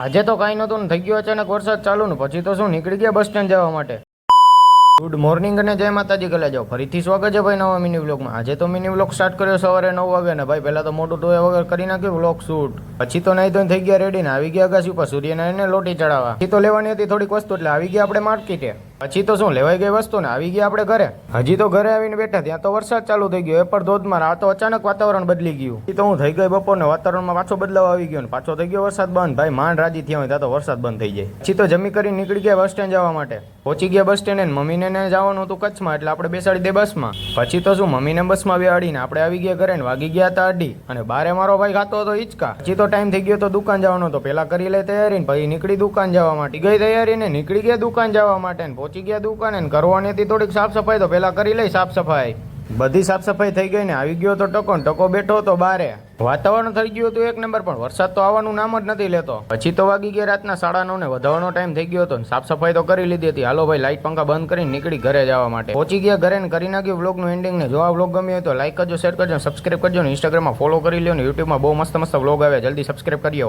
આજે તો કાંઈ નહોતું ને થઈ ગયો અચાનક વરસાદ ચાલુ ને પછી તો શું નીકળી ગયા બસ સ્ટેન્ડ જવા માટે. ગુડ મોર્નિંગ અને જય માતાજી કલા જાઓ ફરીથી સ્વાગત છે ભાઈ નવા મિની વ્લોગમાં. આજે તો મિની વ્લોગ સ્ટાર્ટ કર્યો સવારે 9 વાગે ને ભાઈ પહેલા તો મોટું ટોયા વગર કરી નાખ્યું વ્લોગ શૂટ. પછી તો નહીં તો થઈ ગયા રેડી ને આવી ગયા અગાસી ઉપર સૂર્યનારાયણને લોટી ચડાવવા. પછી તો લેવાની હતી થોડીક વસ્તુ એટલે આવી ગયા આપણે માર્કેટે. પછી તો શું લેવાઈ ગઈ વસ્તુ ને આવી ગયા આપણે ઘરે. હજી તો ઘરે આવીને બેઠા ત્યાં તો વરસાદ ચાલુ થઈ ગયો એ પર ધોધમાર. આ તો અચાનક વાતાવરણ બદલી ગયું. પછી તો હું થઈ ગઈ બપોરને વાતાવરણમાં પાછો બદલાવ આવી ગયો ને પાછો થઈ ગયો વરસાદ બંધ. ભાઈ માંડ રાજી થયા હોય ત્યાં તો વરસાદ બંધ થઈ જાય. પછી તો જમી કરી નીકળી ગયા બસ સ્ટેન્ડ જવા માટે. પહોંચી ગયા બસ સ્ટેન્ડ ને મમ્મીને જવાનું હતું કચ્છમાં એટલે આપણે બેસાડી દે બસમાં. પછી તો શું મમ્મીને બસમાં બેસાડીને આપણે આવી ગયા ઘરે ને વાગી ગયા હતા 8. અને બારે મારો ભાઈ ખાતો હતો હિંચકા. પછી તો ટાઈમ થઈ ગયો તો દુકાન જવાનો હતો. પેલા કરી લે તૈયારી ને પછી નીકળી દુકાન જવા માટે. ગઈ તૈયારી ને નીકળી ગયા દુકાન જવા માટે ને પહોંચી ગયા દુકાને. કરવાની હતી થોડીક સાફ સફાઈ તો પેલા કરી લઈ સાફ સફાઈ. બધી સાફ સફાઈ થઈ ગઈ ને આવી ગયો તો ટકો બેઠો હતો બારે. વાતાવરણ થઈ ગયું હતું એક નંબર પણ વરસાદ તો આવવાનું નામ જ નથી લેતો. પછી તો વાગી ગયા રાતના 9:30 ને વધારવાનો ટાઈમ થઈ ગયો હતો. સાફ સફાઈ તો કરી લીધી હતી. હાલો ભાઈ લાઈટ પંખા બંધ કરીને નીકળી ઘરે જવા માટે. પહોંચી ગયા ઘરે ને કરી નાખ્યું વ્લોગનું એન્ડિંગ ને. જો આ વ્લોગ ગમ્યો હોય તો લાઈક કરજો, શેર કરજો, સબસ્ક્રાઈબ કરજો ને ઇન્સ્ટાગ્રામમાં ફોલો કરી લ્યો ને યુટ્યુબમાં બહુ મસ્ત વ્લોગ આવે જલ્દી સબસ્ક્રાઈબ કરી આવો.